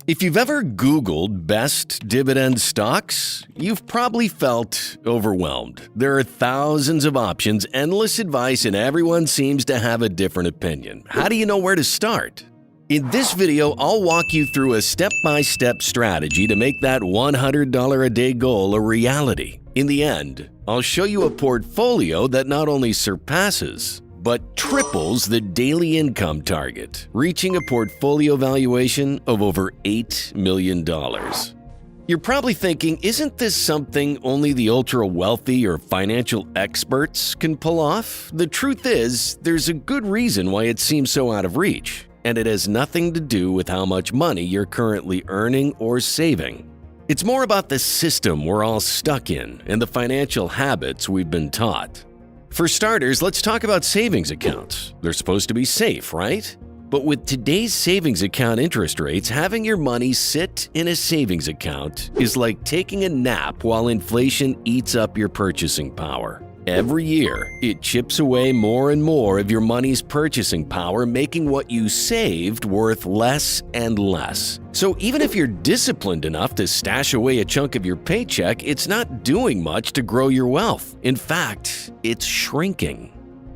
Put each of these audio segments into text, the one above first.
If you've ever Googled best dividend stocks, you've probably felt overwhelmed. There are thousands of options, endless advice, and everyone seems to have a different opinion. How do you know where to start? In this video, I'll walk you through a step-by-step strategy to make that $100 a day goal a reality. In the end, I'll show you a portfolio that not only surpasses, but triples the daily income target, reaching a portfolio valuation of over $8 million. You're probably thinking, isn't this something only the ultra-wealthy or financial experts can pull off? The truth is, there's a good reason why it seems so out of reach, and it has nothing to do with how much money you're currently earning or saving. It's more about the system we're all stuck in and the financial habits we've been taught. For starters, let's talk about savings accounts. They're supposed to be safe, right? But with today's savings account interest rates, having your money sit in a savings account is like taking a nap while inflation eats up your purchasing power. Every year, it chips away more and more of your money's purchasing power, making what you saved worth less and less. So even if you're disciplined enough to stash away a chunk of your paycheck, it's not doing much to grow your wealth. In fact, it's shrinking.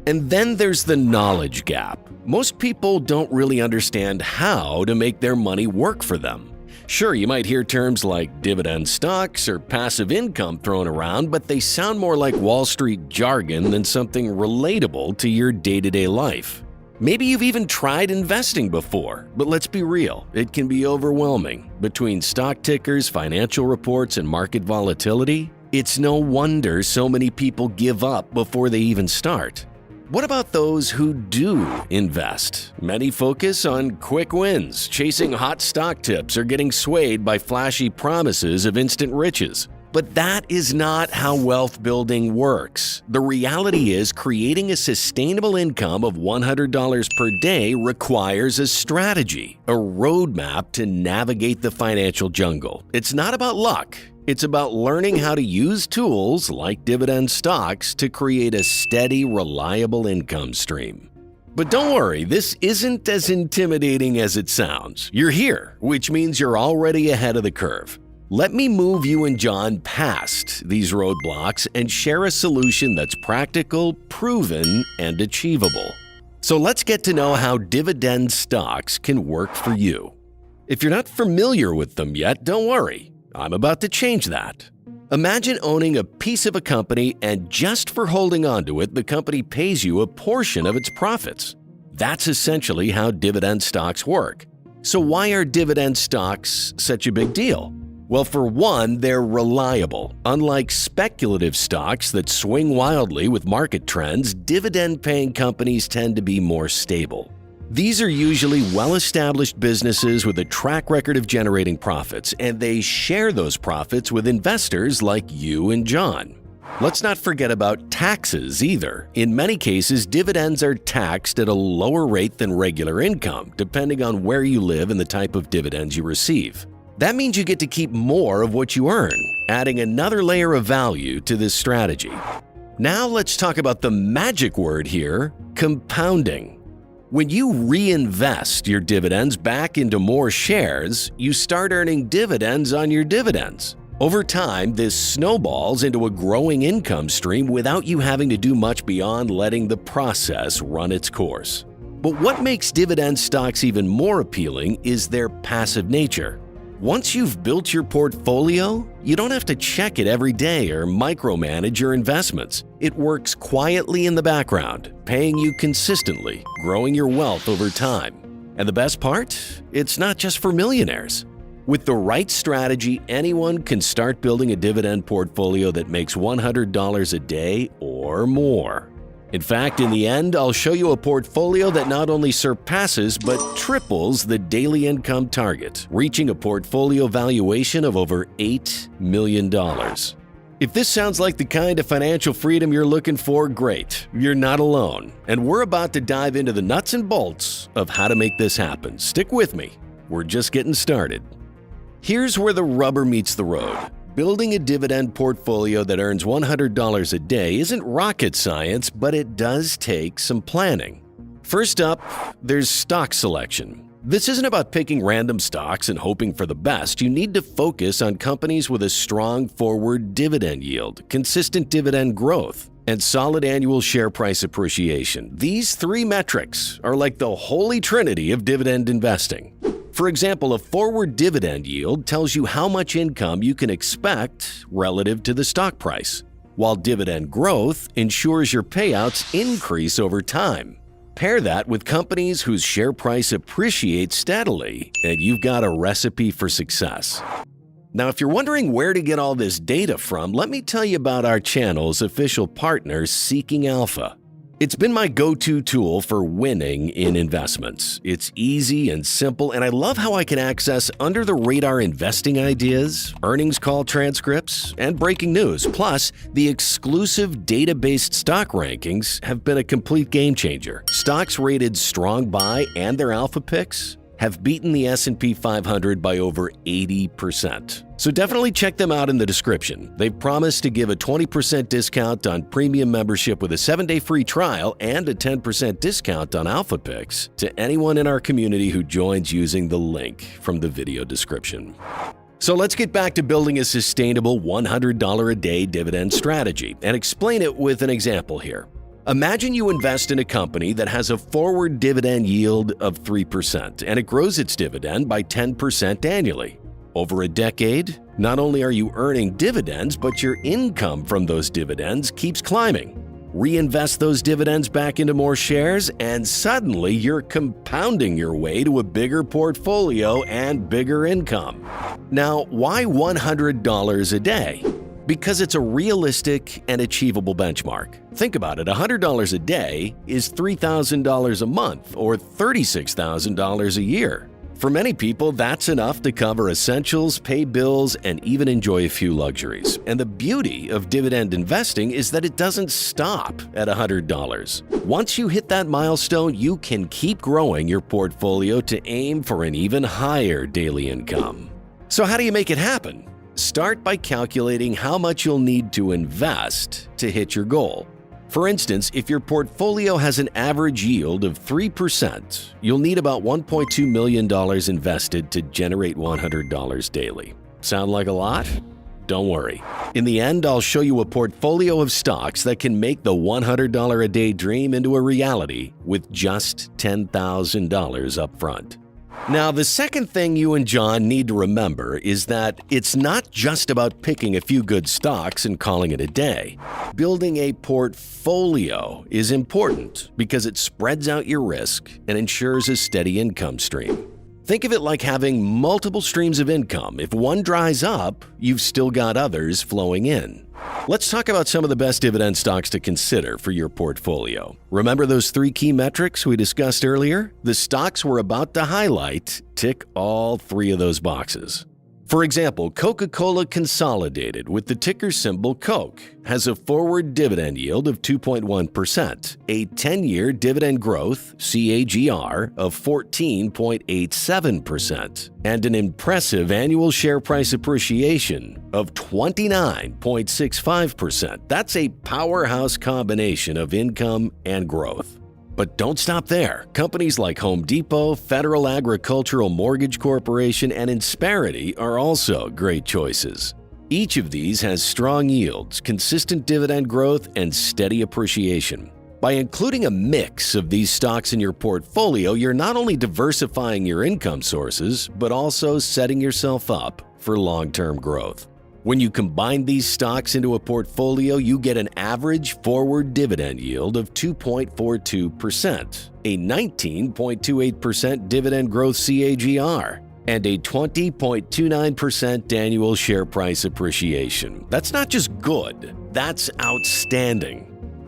And then there's the knowledge gap. Most people don't really understand how to make their money work for them. Sure, you might hear terms like dividend stocks or passive income thrown around, but they sound more like Wall Street jargon than something relatable to your day-to-day life. Maybe you've even tried investing before, but let's be real, it can be overwhelming. Between stock tickers, financial reports, and market volatility, it's no wonder so many people give up before they even start. What about those who do invest? Many focus on quick wins, chasing hot stock tips, or getting swayed by flashy promises of instant riches. But that is not how wealth building works. The reality is, creating a sustainable income of $100 per day requires a strategy, a roadmap to navigate the financial jungle. It's not about luck. It's about learning how to use tools like dividend stocks to create a steady, reliable income stream. But don't worry, this isn't as intimidating as it sounds. You're here, which means you're already ahead of the curve. Let me move you and John past these roadblocks and share a solution that's practical, proven, and achievable. So let's get to know how dividend stocks can work for you. If you're not familiar with them yet, don't worry. I'm about to change that. Imagine owning a piece of a company, and just for holding onto it, the company pays you a portion of its profits. That's essentially how dividend stocks work. So why are dividend stocks such a big deal? Well, for one, they're reliable. Unlike speculative stocks that swing wildly with market trends, dividend-paying companies tend to be more stable. These are usually well-established businesses with a track record of generating profits, and they share those profits with investors like you and John. Let's not forget about taxes either. In many cases, dividends are taxed at a lower rate than regular income, depending on where you live and the type of dividends you receive. That means you get to keep more of what you earn, adding another layer of value to this strategy. Now let's talk about the magic word here, compounding. When you reinvest your dividends back into more shares, you start earning dividends on your dividends. Over time, this snowballs into a growing income stream without you having to do much beyond letting the process run its course. But what makes dividend stocks even more appealing is their passive nature. Once you've built your portfolio, you don't have to check it every day or micromanage your investments. It works quietly in the background, paying you consistently, growing your wealth over time. And the best part? It's not just for millionaires. With the right strategy, anyone can start building a dividend portfolio that makes $100 a day or more. In fact, in the end, I'll show you a portfolio that not only surpasses but triples the daily income target, reaching a portfolio valuation of over $8 million. If this sounds like the kind of financial freedom you're looking for, great. You're not alone. And we're about to dive into the nuts and bolts of how to make this happen. Stick with me. We're just getting started. Here's where the rubber meets the road. Building a dividend portfolio that earns $100 a day isn't rocket science, but it does take some planning. First up, there's stock selection. This isn't about picking random stocks and hoping for the best. You need to focus on companies with a strong forward dividend yield, consistent dividend growth, and solid annual share price appreciation. These three metrics are like the holy trinity of dividend investing. For example, a forward dividend yield tells you how much income you can expect relative to the stock price, while dividend growth ensures your payouts increase over time. Pair that with companies whose share price appreciates steadily, and you've got a recipe for success. Now, if you're wondering where to get all this data from, let me tell you about our channel's official partner, Seeking Alpha. It's been my go-to tool for winning in investments. It's easy and simple, and I love how I can access under-the-radar investing ideas, earnings call transcripts, and breaking news. Plus, the exclusive data-based stock rankings have been a complete game-changer. Stocks rated strong buy and their alpha picks have beaten the S&P 500 by over 80%. So definitely check them out in the description. They've promised to give a 20% discount on premium membership with a 7-day free trial and a 10% discount on alpha picks to anyone in our community who joins using the link from the video description. So let's get back to building a sustainable $100 a day dividend strategy and explain it with an example here. Imagine you invest in a company that has a forward dividend yield of 3% and it grows its dividend by 10% annually. Over a decade, not only are you earning dividends, but your income from those dividends keeps climbing. Reinvest those dividends back into more shares, and suddenly you're compounding your way to a bigger portfolio and bigger income. Now, why $100 a day? Because it's a realistic and achievable benchmark. Think about it, $100 a day is $3,000 a month or $36,000 a year. For many people, that's enough to cover essentials, pay bills, and even enjoy a few luxuries. And the beauty of dividend investing is that it doesn't stop at $100. Once you hit that milestone, you can keep growing your portfolio to aim for an even higher daily income. So how do you make it happen? Start by calculating how much you'll need to invest to hit your goal. For instance, if your portfolio has an average yield of 3%, you'll need about $1.2 million invested to generate $100 daily. Sound like a lot? Don't worry. In the end, I'll show you a portfolio of stocks that can make the $100 a day dream into a reality with just $10,000 up front. Now, the second thing you and John need to remember is that it's not just about picking a few good stocks and calling it a day. Building a portfolio is important because it spreads out your risk and ensures a steady income stream. Think of it like having multiple streams of income. If one dries up, you've still got others flowing in. Let's talk about some of the best dividend stocks to consider for your portfolio. Remember those three key metrics we discussed earlier? The stocks we're about to highlight tick all three of those boxes. For example, Coca-Cola Consolidated with the ticker symbol Coke has a forward dividend yield of 2.1%, a 10-year dividend growth CAGR of 14.87%, and an impressive annual share price appreciation of 29.65%. That's a powerhouse combination of income and growth. But don't stop there. Companies like Home Depot, Federal Agricultural Mortgage Corporation, and Insperity are also great choices. Each of these has strong yields, consistent dividend growth, and steady appreciation. By including a mix of these stocks in your portfolio, you're not only diversifying your income sources, but also setting yourself up for long-term growth. When you combine these stocks into a portfolio, you get an average forward dividend yield of 2.42%, a 19.28% dividend growth CAGR, and a 20.29% annual share price appreciation. That's not just good, that's outstanding.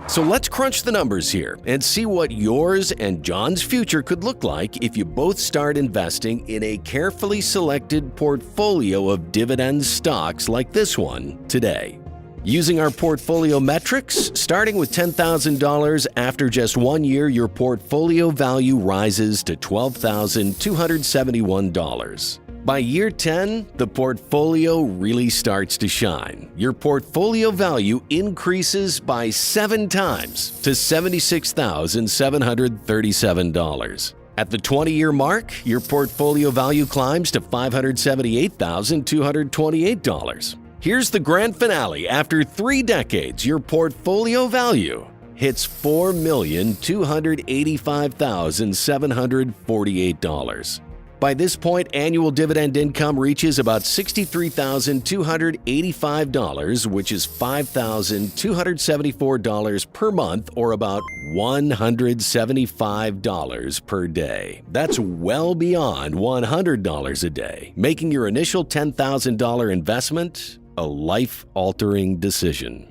So let's crunch the numbers here and see what yours and John's future could look like if you both start investing in a carefully selected portfolio of dividend stocks like this one today. Using our portfolio metrics, starting with $10,000, after just 1 year, your portfolio value rises to $12,271. By year 10, the portfolio really starts to shine. Your portfolio value increases by 7 times to $76,737. At the 20-year mark, your portfolio value climbs to $578,228. Here's the grand finale. After 3 decades, your portfolio value hits $4,285,748. By this point, annual dividend income reaches about $63,285, which is $5,274 per month, or about $175 per day. That's well beyond $100 a day, making your initial $10,000 investment a life-altering decision.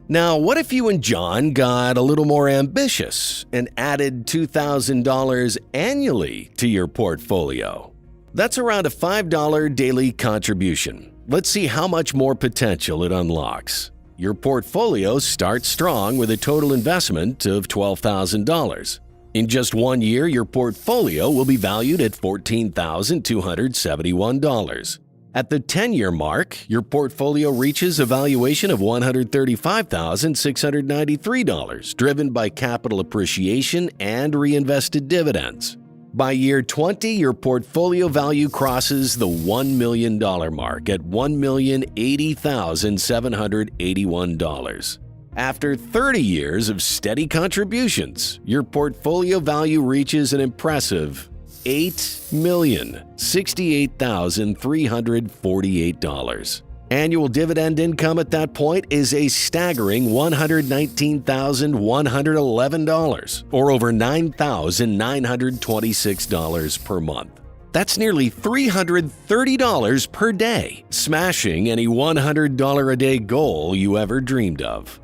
Now, what if you and John got a little more ambitious and added $2,000 annually to your portfolio? That's around a $5 daily contribution. Let's see how much more potential it unlocks. Your portfolio starts strong with a total investment of $12,000. In just 1 year, your portfolio will be valued at $14,271. At the 10-year mark, your portfolio reaches a valuation of $135,693, driven by capital appreciation and reinvested dividends. By year 20, your portfolio value crosses the $1 million mark at $1,080,781. After 30 years of steady contributions, your portfolio value reaches an impressive $8,068,348. Annual dividend income at that point is a staggering $119,111, or over $9,926 per month. That's nearly $330 per day, smashing any $100 a day goal you ever dreamed of.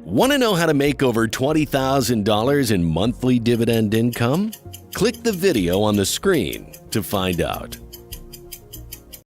Want to know how to make over $20,000 in monthly dividend income? Click the video on the screen to find out.